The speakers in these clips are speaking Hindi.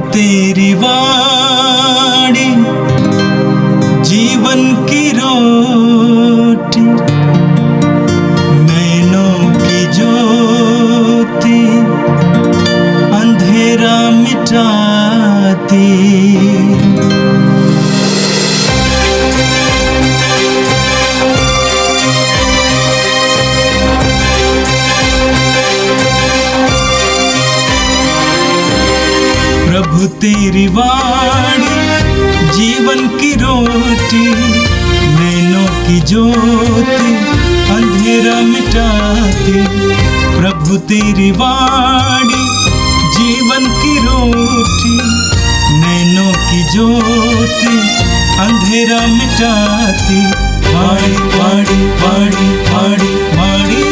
तेरी वाणी जीवन की रोटी, नैनों की ज्योति अंधेरा मिटाती। प्रभु तेरी वाणी जीवन की रोटी, नैनों की ज्योति अंधेरा मिटाती। प्रभु तेरी वाणी जीवन की रोटी, नैनों की ज्योति अंधेरा मिटाती। वाणी वाणी वाणी वाणी वाणी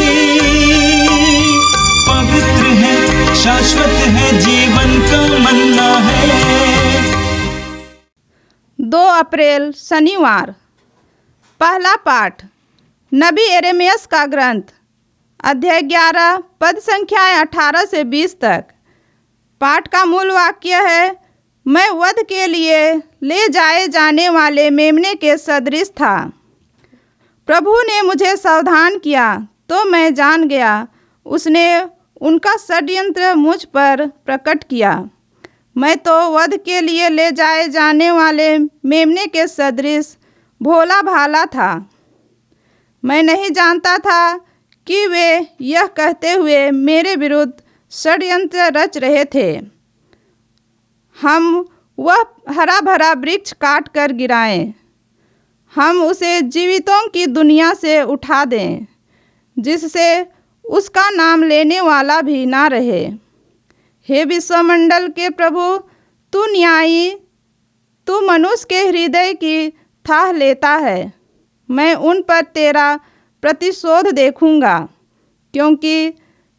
पवित्र है, शाश्वत है, जीवन का मन्ना है। 2 अप्रैल शनिवार। पहला पाठ नबी यिर्मयाह का ग्रंथ, अध्याय 11 पद संख्याएं 18 से 20 तक। पाठ का मूल वाक्य है, मैं वध के लिए ले जाए जाने वाले मेमने के सदृश था। प्रभु ने मुझे सावधान किया तो मैं जान गया, उसने उनका षड्यंत्र मुझ पर प्रकट किया। मैं तो वध के लिए ले जाए जाने वाले मेमने के सदृश भोला भाला था। मैं नहीं जानता था कि वे यह कहते हुए मेरे विरुद्ध षड्यंत्र रच रहे थे, हम वह हरा भरा वृक्ष काट कर गिराएं, हम उसे जीवितों की दुनिया से उठा दें, जिससे उसका नाम लेने वाला भी ना रहे। हे विश्वमंडल के प्रभु, तू न्यायी, तू मनुष्य के हृदय की थाह लेता है। मैं उन पर तेरा प्रतिशोध देखूंगा, क्योंकि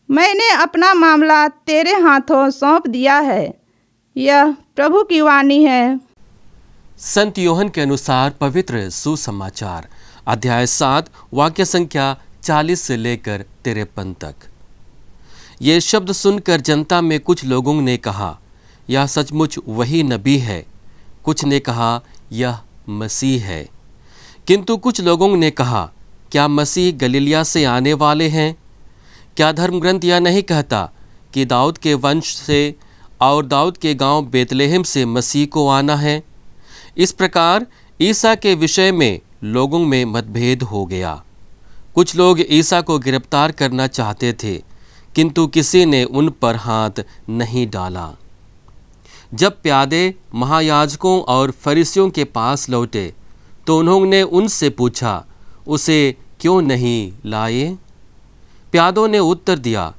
मैंने अपना मामला तेरे हाथों सौंप दिया है। यह प्रभु की वाणी है। संत यूहन्ना के अनुसार पवित्र सुसमाचार, अध्याय 7 वाक्य संख्या 40 से लेकर 53 तक। ये शब्द सुनकर जनता में कुछ लोगों ने कहा, यह सचमुच वही नबी है। कुछ ने कहा, यह मसीह है। किंतु कुछ लोगों ने कहा, क्या मसीह गलीलिया से आने वाले हैं? क्या धर्मग्रंथ यह नहीं कहता कि दाऊद के वंश से और दाऊद के गांव बेतलेहम से मसीह को आना है? इस प्रकार ईसा के विषय में लोगों में मतभेद हो गया। कुछ लोग ईसा को गिरफ्तार करना चाहते थे, किंतु किसी ने उन पर हाथ नहीं डाला। जब प्यादे महायाजकों और फरीसियों के पास लौटे तो उन्होंने उनसे पूछा, उसे क्यों नहीं लाए? प्यादों ने उत्तर दिया,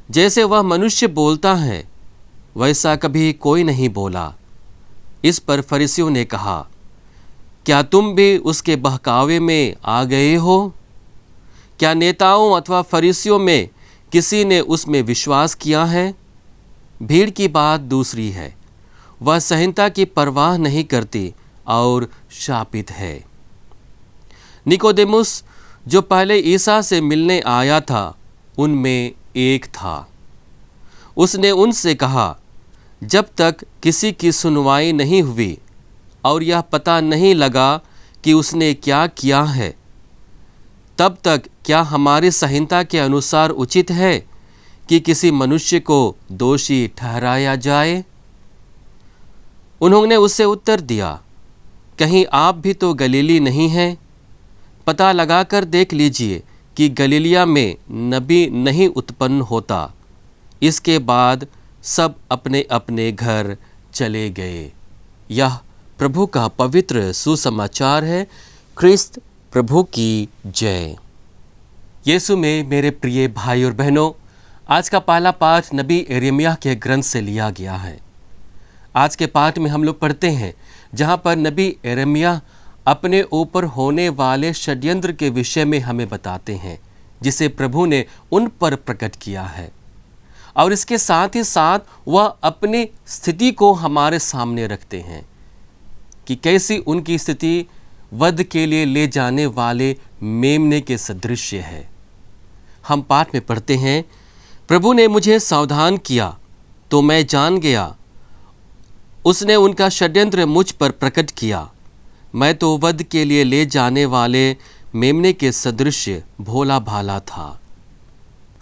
जैसे वह मनुष्य बोलता है वैसा कभी कोई नहीं बोला। इस पर फरीसियों ने कहा, क्या तुम भी उसके बहकावे में आ गए हो? क्या नेताओं अथवा फरीसियों में किसी ने उसमें विश्वास किया है? भीड़ की बात दूसरी है, वह संहिता की परवाह नहीं करती और शापित है। निकोदेमुस, जो पहले ईसा से मिलने आया था, उनमें एक था। उसने उनसे कहा, जब तक किसी की सुनवाई नहीं हुई और यह पता नहीं लगा कि उसने क्या किया है, तब तक क्या हमारी संहिता के अनुसार उचित है कि किसी मनुष्य को दोषी ठहराया जाए? उन्होंने उससे उत्तर दिया, कहीं आप भी तो गलीली नहीं हैं? पता लगाकर देख लीजिए कि गलीलिया में नबी नहीं उत्पन्न होता। इसके बाद सब अपने अपने घर चले गए। यह प्रभु का पवित्र सुसमाचार है। ख्रिस्त प्रभु की जय। यीशु में मेरे प्रिय भाई और बहनों, आज का पहला पाठ नबी यिर्मयाह के ग्रंथ से लिया गया है। आज के पाठ में हम लोग पढ़ते हैं जहाँ पर नबी यिर्मयाह अपने ऊपर होने वाले षड्यंत्र के विषय में हमें बताते हैं, जिसे प्रभु ने उन पर प्रकट किया है। और इसके साथ ही साथ वह अपनी स्थिति को हमारे सामने रखते हैं कि कैसी उनकी स्थिति वध के लिए ले जाने वाले मेमने के सदृश्य है। हम पाठ में पढ़ते हैं, प्रभु ने मुझे सावधान किया तो मैं जान गया, उसने उनका षड्यंत्र मुझ पर प्रकट किया। मैं तो वध के लिए ले जाने वाले मेमने के सदृश भोला भाला था।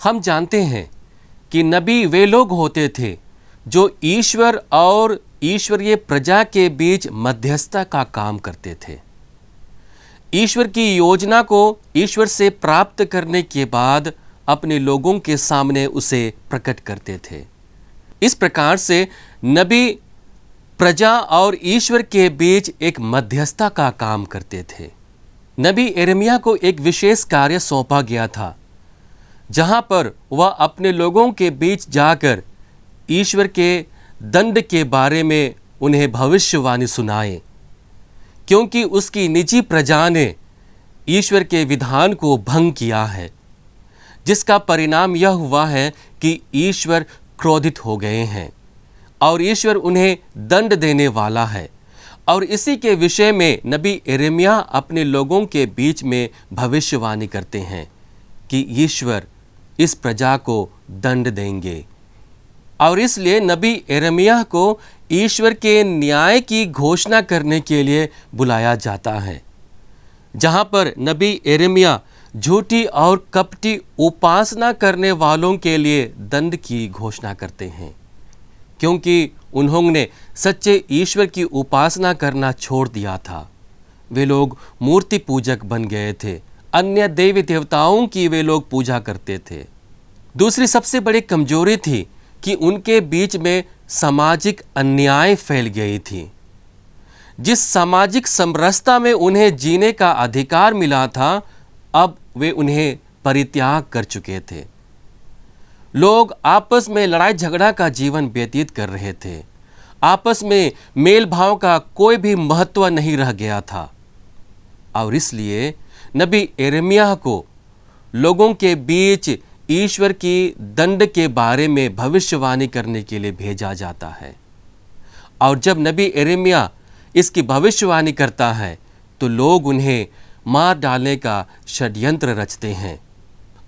हम जानते हैं कि नबी वे लोग होते थे जो ईश्वर और ईश्वरीय प्रजा के बीच मध्यस्थता का काम करते थे। ईश्वर की योजना को ईश्वर से प्राप्त करने के बाद अपने लोगों के सामने उसे प्रकट करते थे। इस प्रकार से नबी प्रजा और ईश्वर के बीच एक मध्यस्थता का काम करते थे। नबी यिर्मयाह को एक विशेष कार्य सौंपा गया था, जहां पर वह अपने लोगों के बीच जाकर ईश्वर के दंड के बारे में उन्हें भविष्यवाणी सुनाए, क्योंकि उसकी निजी प्रजा ने ईश्वर के विधान को भंग किया है, जिसका परिणाम यह हुआ है कि ईश्वर क्रोधित हो गए हैं और ईश्वर उन्हें दंड देने वाला है। और इसी के विषय में नबी यिर्मयाह अपने लोगों के बीच में भविष्यवाणी करते हैं कि ईश्वर इस प्रजा को दंड देंगे। और इसलिए नबी यिर्मयाह को ईश्वर के न्याय की घोषणा करने के लिए बुलाया जाता है, जहां पर नबी यिर्मयाह झूठी और कपटी उपासना करने वालों के लिए दंड की घोषणा करते हैं, क्योंकि उन्होंने सच्चे ईश्वर की उपासना करना छोड़ दिया था। वे लोग मूर्ति पूजक बन गए थे, अन्य देवी देवताओं की वे लोग पूजा करते थे। दूसरी सबसे बड़ी कमजोरी थी कि उनके बीच में सामाजिक अन्याय फैल गई थी। जिस सामाजिक समरसता में उन्हें जीने का अधिकार मिला था, अब वे उन्हें परित्याग कर चुके थे। लोग आपस में लड़ाई झगड़ा का जीवन व्यतीत कर रहे थे। आपस में मेल भाव का कोई भी महत्व नहीं रह गया था। और इसलिए नबी यिर्मयाह को लोगों के बीच ईश्वर की दंड के बारे में भविष्यवाणी करने के लिए भेजा जाता है। और जब नबी यिर्मयाह इसकी भविष्यवाणी करता है तो लोग उन्हें मार डालने का षड्यंत्र रचते हैं।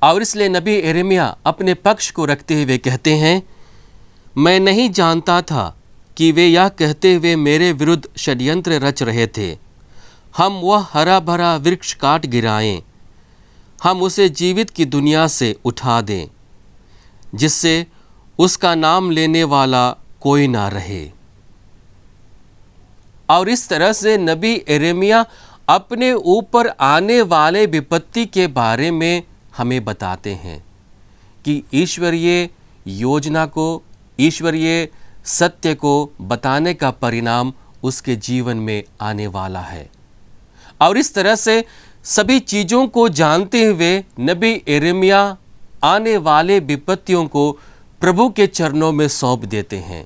और इसलिए नबी यिर्मयाह अपने पक्ष को रखते हुए कहते हैं, मैं नहीं जानता था कि वे यह कहते हुए मेरे विरुद्ध षड्यंत्र रच रहे थे, हम वह हरा भरा वृक्ष काट गिराएं, हम उसे जीवित की दुनिया से उठा दें, जिससे उसका नाम लेने वाला कोई ना रहे। और इस तरह से नबी यिर्मयाह अपने ऊपर आने वाले विपत्ति के बारे में हमें बताते हैं कि ईश्वरीय योजना को, ईश्वरीय सत्य को बताने का परिणाम उसके जीवन में आने वाला है। और इस तरह से सभी चीज़ों को जानते हुए नबी यिर्मयाह आने वाले विपत्तियों को प्रभु के चरणों में सौंप देते हैं।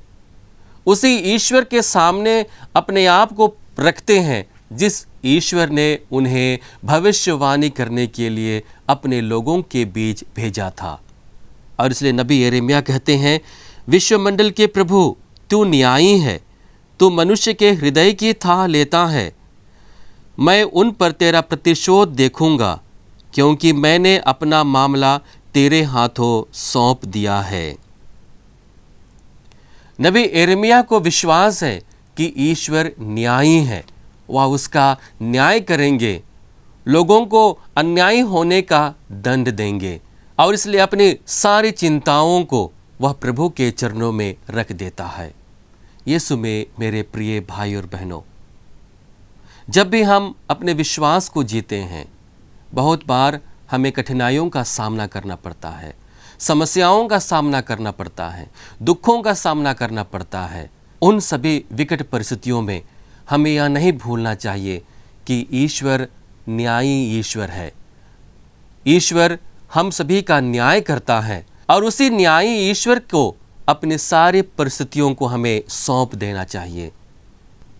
उसी ईश्वर के सामने अपने आप को रखते हैं जिस ईश्वर ने उन्हें भविष्यवाणी करने के लिए अपने लोगों के बीच भेजा था। और इसलिए नबी यिर्मयाह कहते हैं, विश्वमंडल के प्रभु तू न्यायी है, तू मनुष्य के हृदय की थाह लेता है। मैं उन पर तेरा प्रतिशोध देखूंगा, क्योंकि मैंने अपना मामला तेरे हाथों सौंप दिया है। नबी यिर्मयाह को विश्वास है कि ईश्वर न्यायी है, वह उसका न्याय करेंगे, लोगों को अन्यायी होने का दंड देंगे। और इसलिए अपनी सारी चिंताओं को वह प्रभु के चरणों में रख देता है। यीशु में मेरे प्रिय भाई और बहनों, जब भी हम अपने विश्वास को जीते हैं, बहुत बार हमें कठिनाइयों का सामना करना पड़ता है, समस्याओं का सामना करना पड़ता है, दुखों का सामना करना पड़ता है। उन सभी विकट परिस्थितियों में हमें यह नहीं भूलना चाहिए कि ईश्वर न्यायी ईश्वर है। ईश्वर हम सभी का न्याय करता है और उसी न्यायी ईश्वर को अपने सारी परिस्थितियों को हमें सौंप देना चाहिए।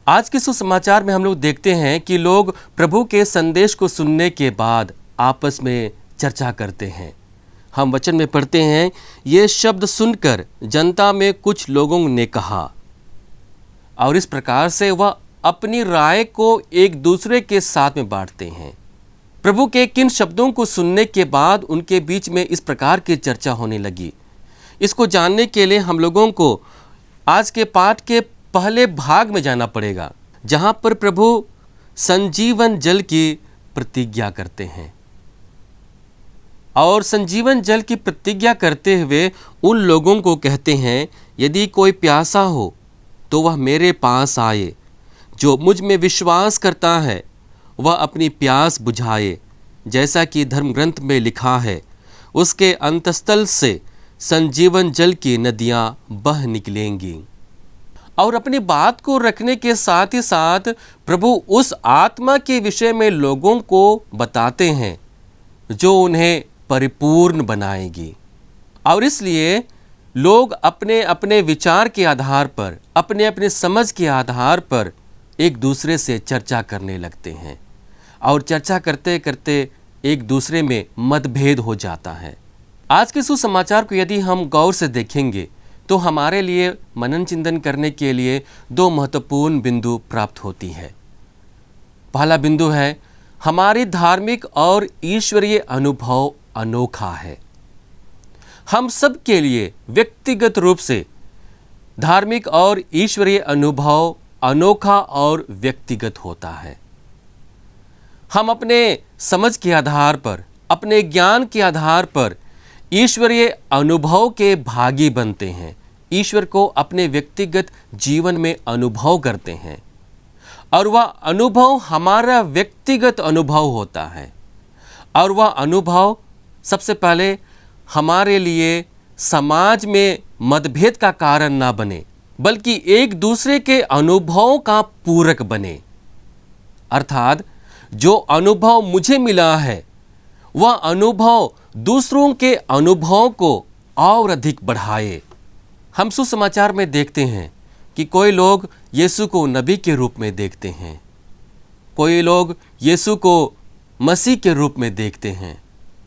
आज के सुसमाचार में हम लोग देखते हैं कि लोग प्रभु के संदेश को सुनने के बाद आपस में चर्चा करते हैं। हम वचन में पढ़ते हैं, ये शब्द सुनकर जनता में कुछ लोगों ने कहा, और इस प्रकार से वह अपनी राय को एक दूसरे के साथ में बांटते हैं। प्रभु के किन शब्दों को सुनने के बाद उनके बीच में इस प्रकार की चर्चा होने लगी। इसको जानने के लिए हम लोगों को आज के पाठ के पहले भाग में जाना पड़ेगा, जहां पर प्रभु संजीवन जल की प्रतिज्ञा करते हैं। और संजीवन जल की प्रतिज्ञा करते हुए उन लोगों को कहते हैं, यदि कोई प्यासा हो तो वह मेरे पास आए, जो मुझ में विश्वास करता है वह अपनी प्यास बुझाए, जैसा कि धर्म ग्रंथ में लिखा है, उसके अंतस्थल से संजीवन जल की नदियां बह निकलेंगी। और अपनी बात को रखने के साथ ही साथ प्रभु उस आत्मा के विषय में लोगों को बताते हैं जो उन्हें परिपूर्ण बनाएगी। और इसलिए लोग अपने अपने विचार के आधार पर, अपने अपने समझ के आधार पर एक दूसरे से चर्चा करने लगते हैं, और चर्चा करते करते एक दूसरे में मतभेद हो जाता है। आज के सुसमाचार को यदि हम गौर से देखेंगे तो हमारे लिए मनन चिंतन करने के लिए दो महत्वपूर्ण बिंदु प्राप्त होती है। पहला बिंदु है, हमारी धार्मिक और ईश्वरीय अनुभव अनोखा है। हम सब के लिए व्यक्तिगत रूप से धार्मिक और ईश्वरीय अनुभव अनोखा और व्यक्तिगत होता है। हम अपने समझ के आधार पर, अपने ज्ञान के आधार पर ईश्वरीय अनुभव के भागी बनते हैं, ईश्वर को अपने व्यक्तिगत जीवन में अनुभव करते हैं, और वह अनुभव हमारा व्यक्तिगत अनुभव होता है। और वह अनुभव सबसे पहले हमारे लिए समाज में मतभेद का कारण ना बने, बल्कि एक दूसरे के अनुभवों का पूरक बने। अर्थात जो अनुभव मुझे मिला है वह अनुभव दूसरों के अनुभव को और अधिक बढ़ाए। हम सुसमाचार में देखते हैं कि कोई लोग यीशु को नबी के रूप में देखते हैं, कोई लोग यीशु को मसीह के रूप में देखते हैं,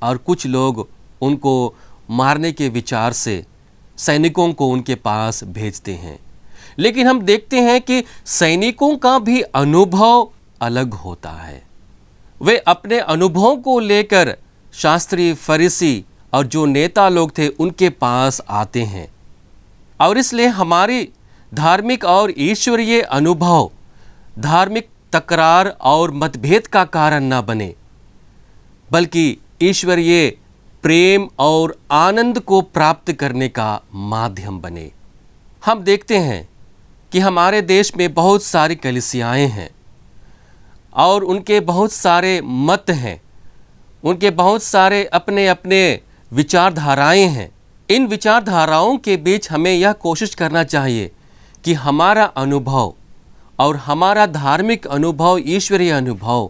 और कुछ लोग उनको मारने के विचार से सैनिकों को उनके पास भेजते हैं। लेकिन हम देखते हैं कि सैनिकों का भी अनुभव अलग होता है। वे अपने अनुभवों को लेकर शास्त्री, फरीसी और जो नेता लोग थे उनके पास आते हैं। और इसलिए हमारी धार्मिक और ईश्वरीय अनुभव धार्मिक तकरार और मतभेद का कारण ना बने, बल्कि ईश्वरीय प्रेम और आनंद को प्राप्त करने का माध्यम बने। हम देखते हैं कि हमारे देश में बहुत सारी कलीसियाएं हैं और उनके बहुत सारे मत हैं, उनके बहुत सारे अपने अपने विचारधाराएं हैं। इन विचारधाराओं के बीच हमें यह कोशिश करना चाहिए कि हमारा अनुभव और हमारा धार्मिक अनुभव, ईश्वरीय अनुभव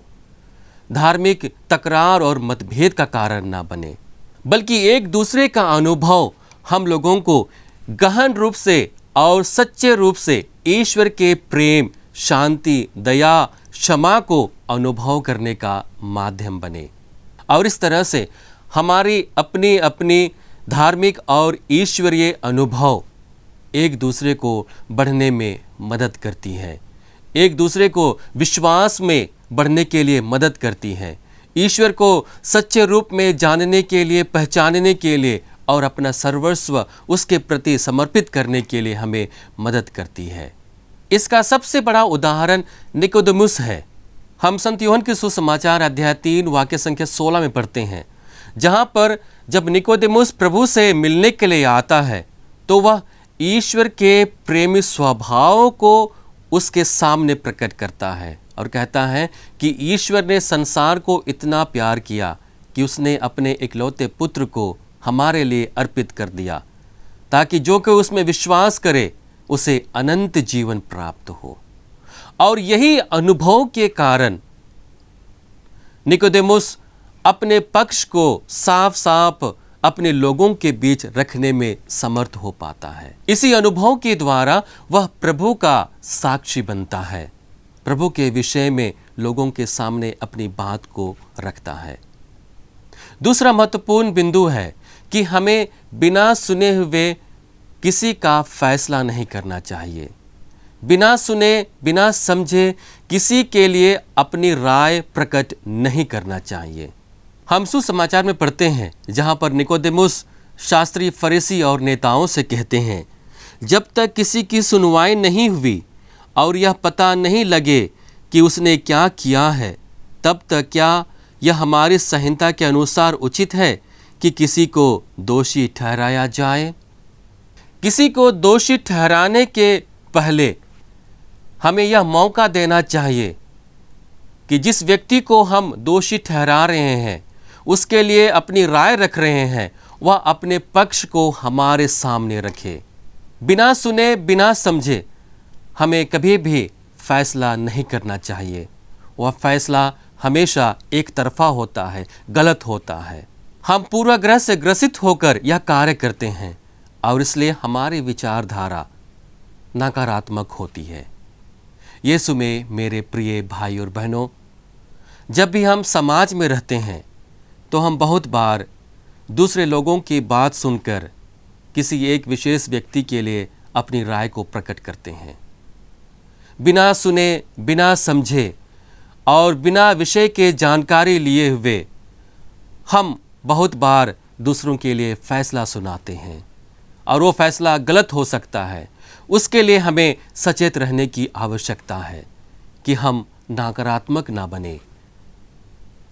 धार्मिक तकरार और मतभेद का कारण ना बने, बल्कि एक दूसरे का अनुभव हम लोगों को गहन रूप से और सच्चे रूप से ईश्वर के प्रेम, शांति, दया, क्षमा को अनुभव करने का माध्यम बने। और इस तरह से हमारी अपनी अपनी धार्मिक और ईश्वरीय अनुभव एक दूसरे को बढ़ने में मदद करती है, एक दूसरे को विश्वास में बढ़ने के लिए मदद करती है, ईश्वर को सच्चे रूप में जानने के लिए, पहचानने के लिए और अपना सर्वस्व उसके प्रति समर्पित करने के लिए हमें मदद करती है। इसका सबसे बड़ा उदाहरण निकोदेमुस है। हम संत यूहन्ना के सुसमाचार अध्याय 3 वाक्य संख्या 16 में पढ़ते हैं, जहाँ पर जब निकोदेमुस प्रभु से मिलने के लिए आता है तो वह ईश्वर के प्रेमी स्वभाव को उसके सामने प्रकट करता है और कहता है कि ईश्वर ने संसार को इतना प्यार किया कि उसने अपने इकलौते पुत्र को हमारे लिए अर्पित कर दिया, ताकि जो कोई उसमें विश्वास करे उसे अनंत जीवन प्राप्त हो। और यही अनुभव के कारण निकोदेमुस अपने पक्ष को साफ साफ अपने लोगों के बीच रखने में समर्थ हो पाता है। इसी अनुभव के द्वारा वह प्रभु का साक्षी बनता है, प्रभु के विषय में लोगों के सामने अपनी बात को रखता है। दूसरा महत्वपूर्ण बिंदु है कि हमें बिना सुने हुए किसी का फैसला नहीं करना चाहिए। बिना सुने, बिना समझे किसी के लिए अपनी राय प्रकट नहीं करना चाहिए। हम सुसमाचार में पढ़ते हैं जहाँ पर निकोदेमुस शास्त्री, फरीसी और नेताओं से कहते हैं, जब तक किसी की सुनवाई नहीं हुई और यह पता नहीं लगे कि उसने क्या किया है, तब तक क्या यह हमारी संहिता के अनुसार उचित है कि किसी को दोषी ठहराया जाए? किसी को दोषी ठहराने के पहले हमें यह मौका देना चाहिए कि जिस व्यक्ति को हम दोषी ठहरा रहे हैं, उसके लिए अपनी राय रख रहे हैं, वह अपने पक्ष को हमारे सामने रखे। बिना सुने बिना समझे हमें कभी भी फैसला नहीं करना चाहिए। वह फैसला हमेशा एक तरफा होता है, गलत होता है। हम पूर्वाग्रह से ग्रसित होकर यह कार्य करते हैं और इसलिए हमारी विचारधारा नकारात्मक होती है। यीशु में मेरे प्रिय भाई और बहनों, जब भी हम समाज में रहते हैं तो हम बहुत बार दूसरे लोगों की बात सुनकर किसी एक विशेष व्यक्ति के लिए अपनी राय को प्रकट करते हैं। बिना सुने बिना समझे और बिना विषय के जानकारी लिए हुए हम बहुत बार दूसरों के लिए फैसला सुनाते हैं और वो फैसला गलत हो सकता है। उसके लिए हमें सचेत रहने की आवश्यकता है कि हम नकारात्मक ना बने।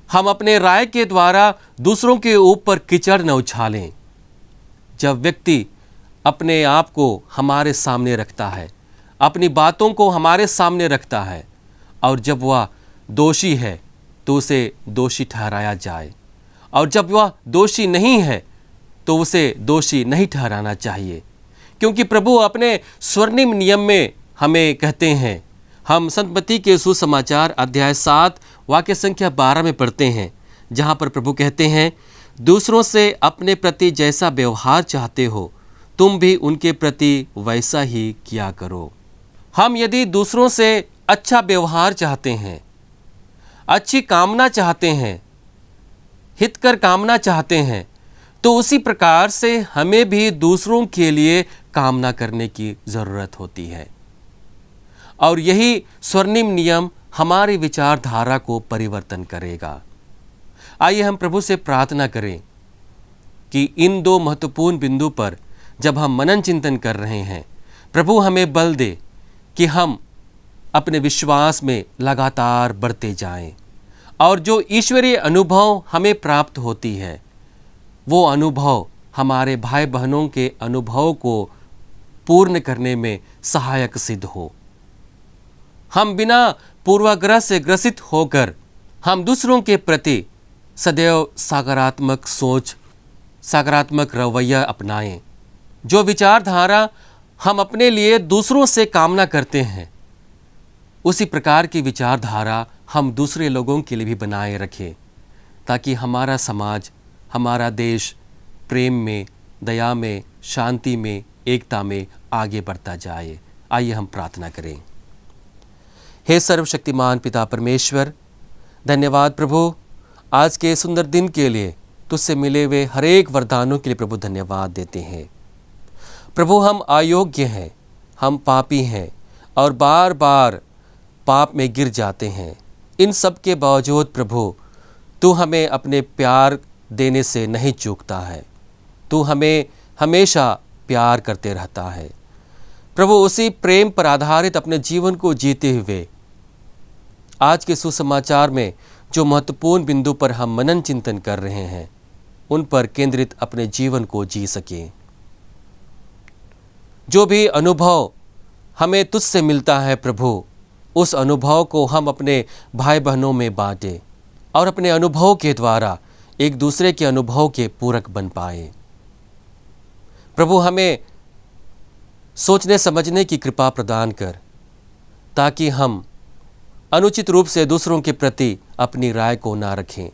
हम अपने राय के द्वारा दूसरों के ऊपर कीचड़ न उछालें। जब व्यक्ति अपने आप को हमारे सामने रखता है, अपनी बातों को हमारे सामने रखता है और जब वह दोषी है तो उसे दोषी ठहराया जाए, और जब वह दोषी नहीं है तो उसे दोषी नहीं ठहराना चाहिए। क्योंकि प्रभु अपने स्वर्णिम नियम में हमें कहते हैं, हम संत मत्ती के सुसमाचार अध्याय 7 वाक्य संख्या 12 में पढ़ते हैं, जहाँ पर प्रभु कहते हैं, दूसरों से अपने प्रति जैसा व्यवहार चाहते हो तुम भी उनके प्रति वैसा ही किया करो। हम यदि दूसरों से अच्छा व्यवहार चाहते हैं, अच्छी कामना चाहते हैं, हितकर कामना चाहते हैं, तो उसी प्रकार से हमें भी दूसरों के लिए कामना करने की ज़रूरत होती है। और यही स्वर्णिम नियम हमारी विचारधारा को परिवर्तन करेगा। आइए हम प्रभु से प्रार्थना करें कि इन दो महत्वपूर्ण बिंदु पर जब हम मनन चिंतन कर रहे हैं, प्रभु हमें बल दे कि हम अपने विश्वास में लगातार बढ़ते जाएं और जो ईश्वरीय अनुभव हमें प्राप्त होती है, वो अनुभव हमारे भाई बहनों के अनुभव को पूर्ण करने में सहायक सिद्ध हो। हम बिना पूर्वाग्रह से ग्रसित होकर हम दूसरों के प्रति सदैव सकारात्मक सोच, सकारात्मक रवैया अपनाएं। जो विचारधारा हम अपने लिए दूसरों से कामना करते हैं, उसी प्रकार की विचारधारा हम दूसरे लोगों के लिए भी बनाए रखें, ताकि हमारा समाज, हमारा देश प्रेम में, दया में, शांति में, एकता में आगे बढ़ता जाए। आइए हम प्रार्थना करें। हे सर्वशक्तिमान पिता परमेश्वर, धन्यवाद प्रभु आज के सुंदर दिन के लिए। तुझसे मिले हुए हर एक वरदानों के लिए प्रभु धन्यवाद देते हैं। प्रभु हम अयोग्य हैं, हम पापी हैं और बार बार पाप में गिर जाते हैं। इन सब के बावजूद प्रभु तू हमें अपने प्यार देने से नहीं चूकता है। तू हमें हमेशा प्यार करते रहता है। प्रभु उसी प्रेम पर आधारित अपने जीवन को जीते हुए आज के सुसमाचार में जो महत्वपूर्ण बिंदु पर हम मनन चिंतन कर रहे हैं, उन पर केंद्रित अपने जीवन को जी सकें। जो भी अनुभव हमें तुझसे मिलता है प्रभु, उस अनुभव को हम अपने भाई बहनों में बांटें और अपने अनुभव के द्वारा एक दूसरे के अनुभव के पूरक बन पाए। प्रभु हमें सोचने समझने की कृपा प्रदान कर, ताकि हम अनुचित रूप से दूसरों के प्रति अपनी राय को ना रखें,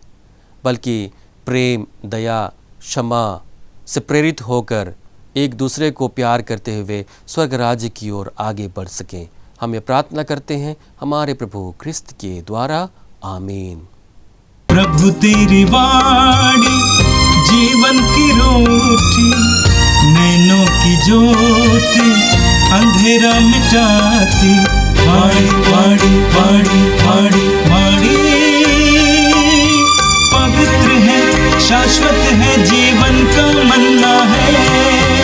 बल्कि प्रेम, दया, क्षमा से प्रेरित होकर एक दूसरे को प्यार करते हुए स्वर्ग राज्य की ओर आगे बढ़ सकें। हम ये प्रार्थना करते हैं हमारे प्रभु ख्रिस्त के द्वारा, आमीन। प्रभु तेरी वाणी जीवन की रोटी, नैनों की ज्योति अंधेरा मिटाती। वाणी वाणी वाणी वाणी वाणी पवित्र है, शाश्वत है, जीवन का मन्ना है।